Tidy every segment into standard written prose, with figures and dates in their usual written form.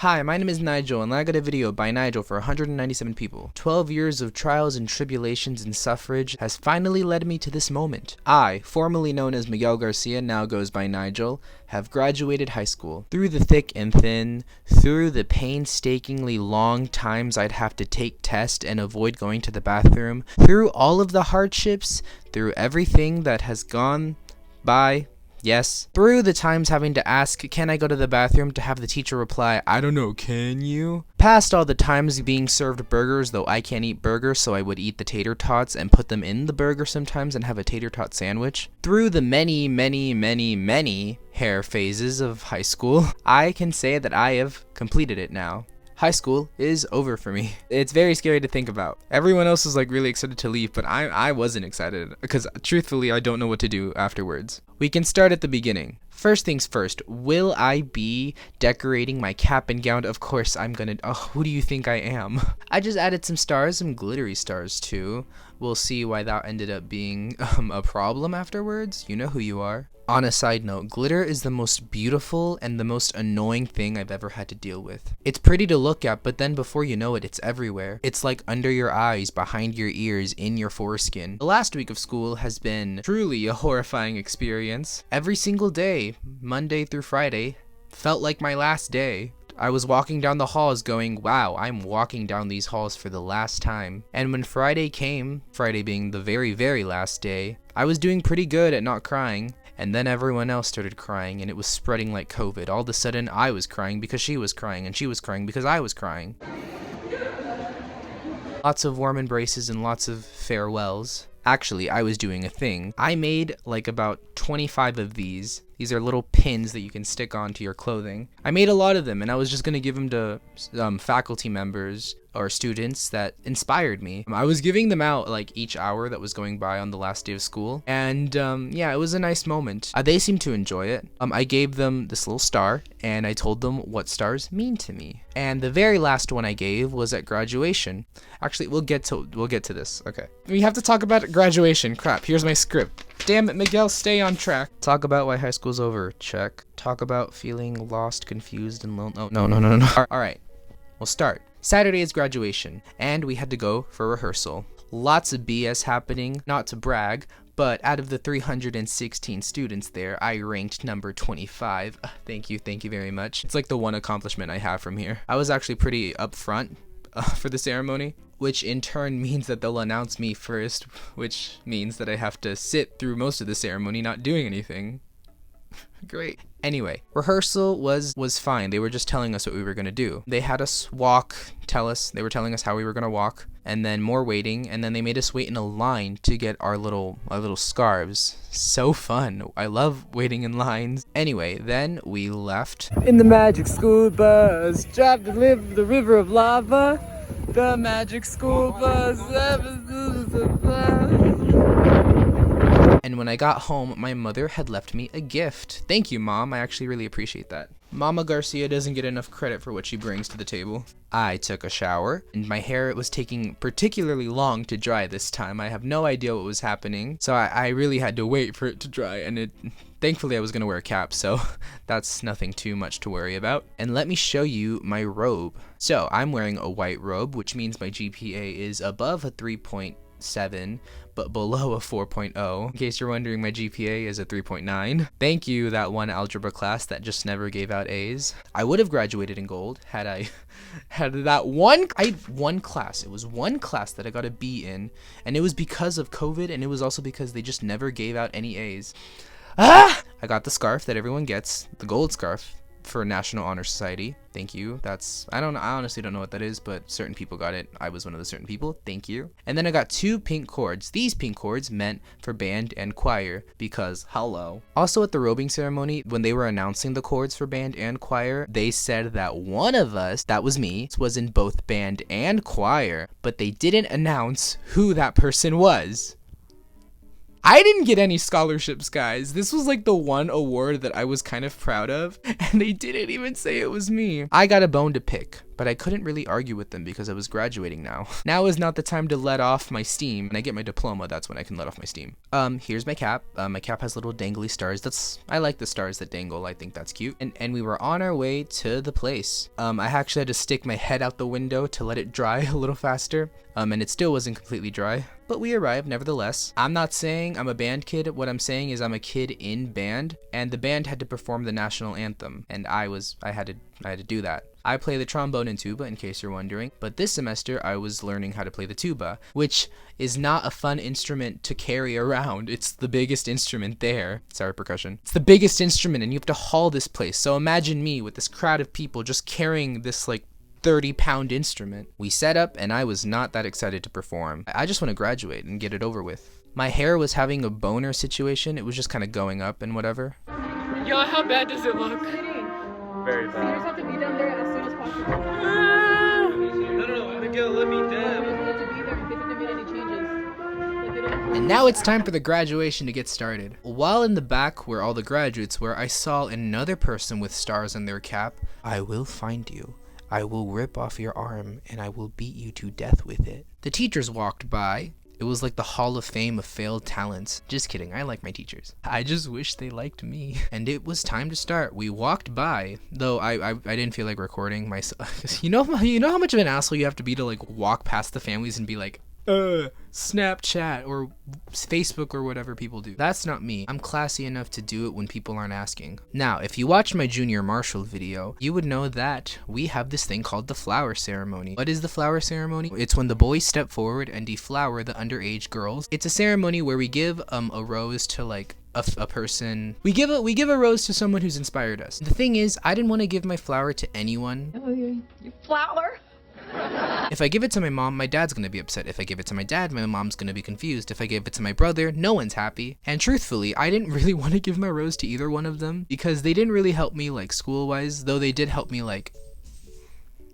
Hi, my name is Nigel, and I got a video by Nigel for 197 people. 12 years of trials and tribulations and suffrage has finally led me to this moment. I, formerly known as Miguel Garcia, now goes by Nigel, have graduated high school. Through the thick and thin, through the painstakingly long times I'd have to take tests and avoid going to the bathroom, through all of the hardships, through everything that has gone by. Yes. Through the times having to ask, can I go to the bathroom, to have the teacher reply, I don't know, can you? Past all the times being served burgers, though I can't eat burgers, so I would eat the tater tots and put them in the burger sometimes and have a tater tot sandwich. Through the many hair phases of high school, I can say that I have completed it now. High school is over for me. It's very scary to think about. Everyone else is like really excited to leave, but I wasn't excited because truthfully I don't know what to do afterwards. We can start at the beginning. First things first, will I be decorating my cap and gown? Of course I'm gonna. Oh, who do you think I am? I just added some stars, some glittery stars too. We'll see why that ended up being a problem afterwards. You know who you are. On a side note, glitter is the most beautiful and the most annoying thing I've ever had to deal with. It's pretty to look at, but then before you know it, it's everywhere. It's like under your eyes, behind your ears, in your foreskin. The last week of school has been truly a horrifying experience. Every single day, Monday through Friday, felt like my last day. I was walking down the halls going, wow, I'm walking down these halls for the last time. And when Friday came, Friday being the very last day, I was doing pretty good at not crying. And then everyone else started crying, and it was spreading like COVID. All of a sudden, I was crying because she was crying, and she was crying because I was crying. Lots of warm embraces and lots of farewells. Actually, I was doing a thing. I made like about 25 of these. These are little pins that you can stick onto your clothing. I made a lot of them, and I was just gonna give them to faculty members or students that inspired me. I was giving them out like each hour that was going by on the last day of school, and yeah, it was a nice moment. They seemed to enjoy it. I gave them this little star, and I told them what stars mean to me. And the very last one I gave was at graduation. Actually, we'll get to this. Okay, we have to talk about graduation. Crap, here's my script. Damn it, Miguel, stay on track. Talk about why high school's over. Check. Talk about feeling lost, confused, and lonely. No. All right, we'll start. Saturday is graduation, and we had to go for rehearsal. Lots of BS happening, not to brag, but out of the 316 students there, I ranked number 25. Thank you very much. It's like the one accomplishment I have from here. I was actually pretty upfront for the ceremony, which in turn means that they'll announce me first, which means that I have to sit through most of the ceremony not doing anything. Great. Anyway, rehearsal was fine. They were just telling us what we were going to do. They had us they were telling us how we were going to walk, and then more waiting, and then they made us wait in a line to get our little scarves. So fun. I love waiting in lines. Anyway, then we left. In the magic school bus, drive to live the river of lava. The magic school bus. And when I got home, my mother had left me a gift. Thank you, Mom. I actually really appreciate that. Mama Garcia doesn't get enough credit for what she brings to the table. I took a shower, and my hair was taking particularly long to dry this time. I have no idea what was happening, so I really had to wait for it to dry, and thankfully I was going to wear a cap, so that's nothing too much to worry about. And let me show you my robe. So I'm wearing a white robe, which means my GPA is above a 3.7, but below a 4.0. In case you're wondering, my GPA is a 3.9. Thank you, that one algebra class that just never gave out A's. I would have graduated in gold had I had that one. I had one class. It was one class that I got a B in, and it was because of COVID, and it was also because they just never gave out any A's. I got the scarf that everyone gets, the gold scarf for National Honor Society. Thank you. I honestly don't know what that is, but certain people got it. I was one of the certain people. Thank you. And then I got 2 pink cords. These pink cords meant for band and choir, because hello. Also at the robing ceremony, when they were announcing the cords for band and choir, they said that one of us, that was me, was in both band and choir, but they didn't announce who that person was. I didn't get any scholarships, guys. This was like the one award that I was kind of proud of, and they didn't even say it was me. I got a bone to pick, but I couldn't really argue with them because I was graduating now. Now is not the time to let off my steam. When I get my diploma, that's when I can let off my steam. Here's my cap. My cap has little dangly stars. I like the stars that dangle. I think that's cute. And we were on our way to the place. I actually had to stick my head out the window to let it dry a little faster. And it still wasn't completely dry, but we arrived nevertheless. I'm not saying I'm a band kid. What I'm saying is I'm a kid in band, and the band had to perform the national anthem, and I had to do that. I play the trombone and tuba, in case you're wondering, but this semester I was learning how to play the tuba, which is not a fun instrument to carry around. It's the biggest instrument there. Sorry, percussion. It's the biggest instrument, and you have to haul this place. So imagine me with this crowd of people just carrying this like 30-pound instrument. We set up, and I was not that excited to perform. I just want to graduate and get it over with. My hair was having a boner situation. It was just kind of going up and whatever. Yo, how bad does it look? Very bad. Seniors have to be down there as soon as possible. No, Miguel, let me down. You have to be there in case if they made any changes. And now it's time for the graduation to get started. While in the back where all the graduates were, I saw another person with stars on their cap. I will find you. I will rip off your arm and I will beat you to death with it. The teachers walked by. It was like the Hall of Fame of failed talents. Just kidding, I like my teachers. I just wish they liked me. And it was time to start. We walked by, though I didn't feel like recording myself. You know how much of an asshole you have to be to like walk past the families and be like, Snapchat or Facebook or whatever people do. That's not me. I'm classy enough to do it when people aren't asking. Now, if you watched my Junior Marshall video, you would know that we have this thing called the flower ceremony. What is the flower ceremony? It's when the boys step forward and deflower the underage girls. It's a ceremony where we give a rose to like a person. We give a rose to someone who's inspired us. The thing is, I didn't want to give my flower to anyone. Oh, you flower? If I give it to my mom, my dad's gonna be upset. If I give it to my dad, my mom's gonna be confused. If I give it to my brother, no one's happy. And truthfully, I didn't really want to give my rose to either one of them because they didn't really help me like school-wise, though they did help me like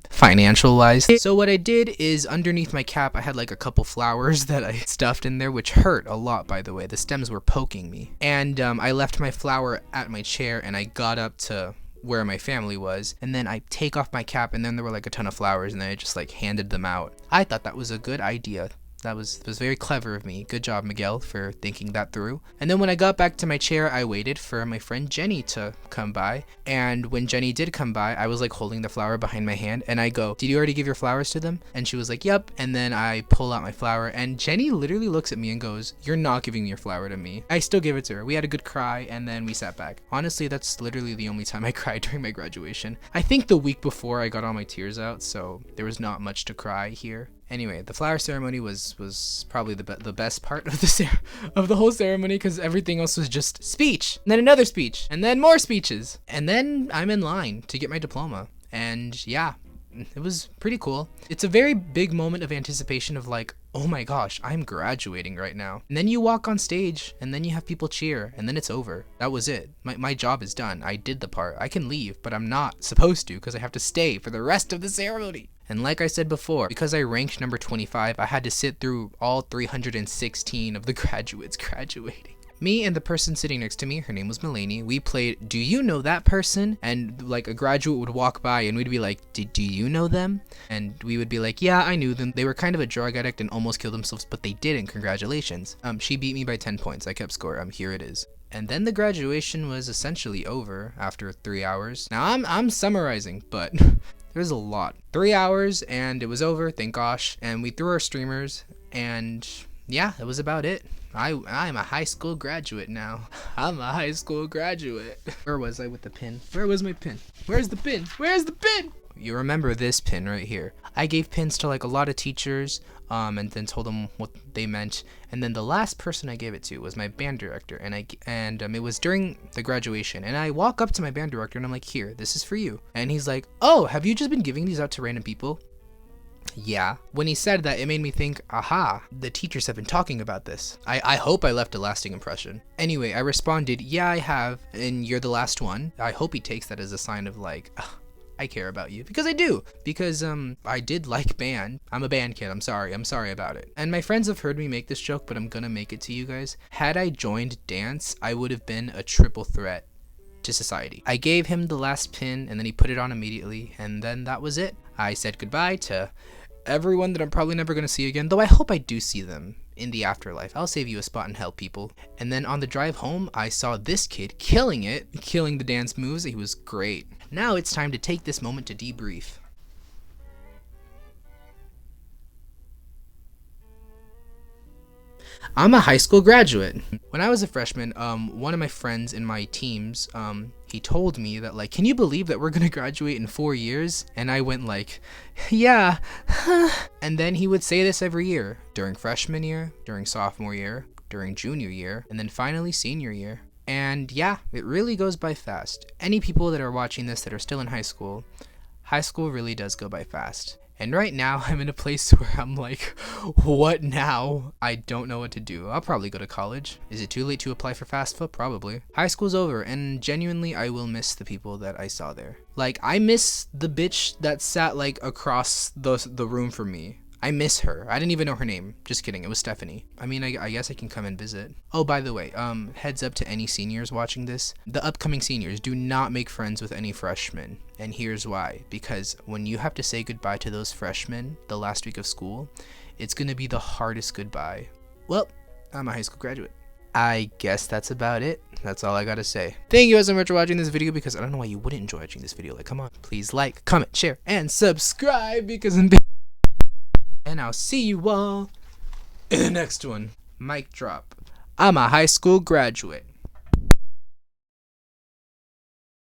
financial-wise. So what I did is underneath my cap, I had like a couple flowers that I stuffed in there, which hurt a lot, by the way. The stems were poking me. And I left my flower at my chair and I got up to where my family was, and then I take off my cap, and then there were like a ton of flowers, and then I just like handed them out. I thought that was a good idea. That was very clever of me. Good job, Miguel, for thinking that through. And then when I got back to my chair, I waited for my friend Jenny to come by. And when Jenny did come by, I was like holding the flower behind my hand, and I go, "Did you already give your flowers to them?" And she was like, "Yep." And then I pull out my flower, and Jenny literally looks at me and goes, "You're not giving your flower to me." I still give it to her. We had a good cry, and then we sat back. Honestly, that's literally the only time I cried during my graduation. I think the week before I got all my tears out, so there was not much to cry here. Anyway, the flower ceremony was probably the best part of the whole ceremony, because everything else was just speech, and then another speech, and then more speeches, and then I'm in line to get my diploma. And yeah, it was pretty cool. It's a very big moment of anticipation of like, oh my gosh, I'm graduating right now. And then you walk on stage, and then you have people cheer, and then it's over. That was it. My job is done. I did the part. I can leave, but I'm not supposed to because I have to stay for the rest of the ceremony. And like I said before, because I ranked number 25, I had to sit through all 316 of the graduates graduating. Me and the person sitting next to me, her name was Melanie, we played Do You Know That Person? And like a graduate would walk by and we'd be like, do you know them? And we would be like, yeah, I knew them. They were kind of a drug addict and almost killed themselves, but they didn't. Congratulations. She beat me by 10 points. I kept score. Here it is. And then the graduation was essentially over after 3 hours. Now I'm summarizing, but there's a lot. 3 hours and it was over, thank gosh. And we threw our streamers, and yeah, that was about it. I'm a high school graduate now. I'm a high school graduate. Where was I with the pin? Where was my pin? Where's the pin? Where's the pin? You remember this pin right here. I gave pins to like a lot of teachers, and then told them what they meant. And then the last person I gave it to was my band director, and it was during the graduation. And I walk up to my band director and I'm like, "Here, this is for you." And he's like, "Oh, have you just been giving these out to random people?" Yeah. When he said that, it made me think, aha, the teachers have been talking about this. I hope I left a lasting impression. Anyway, I responded, "Yeah, I have, and you're the last one." I hope he takes that as a sign of like, I care about you. Because I do. Because, I did like band. I'm a band kid. I'm sorry about it. And my friends have heard me make this joke, but I'm gonna make it to you guys. Had I joined dance, I would have been a triple threat to society. I gave him the last pin, and then he put it on immediately, and then that was it. I said goodbye to everyone that I'm probably never gonna see again, though I hope I do see them in the afterlife. I'll save you a spot in hell, people. And then on the drive home, I saw this kid killing the dance moves. He was great. Now it's time to take this moment to debrief. I'm a high school graduate. When I was a freshman, one of my friends in my teams, he told me that, like, can you believe that we're gonna graduate in 4 years? And I went like, yeah. And then he would say this every year, during freshman year, during sophomore year, during junior year, and then finally senior year. And yeah, it really goes by fast. Any people that are watching this that are still in high school really does go by fast. And right now, I'm in a place where I'm like, what now? I don't know what to do. I'll probably go to college. Is it too late to apply for FAFSA? Probably. High school's over, and genuinely, I will miss the people that I saw there. Like, I miss the bitch that sat, like, across the room from me. I miss her. I didn't even know her name. Just kidding. It was Stephanie. I mean, I guess I can come and visit. Oh, by the way, heads up to any seniors watching this. The upcoming seniors, do not make friends with any freshmen. And here's why. Because when you have to say goodbye to those freshmen the last week of school, it's gonna be the hardest goodbye. Well, I'm a high school graduate. I guess that's about it. That's all I gotta say. Thank you guys so much for watching this video, because I don't know why you wouldn't enjoy watching this video. Like, come on. Please like, comment, share, and subscribe, because I'm and I'll see you all in the next one. Mic drop. I'm a high school graduate.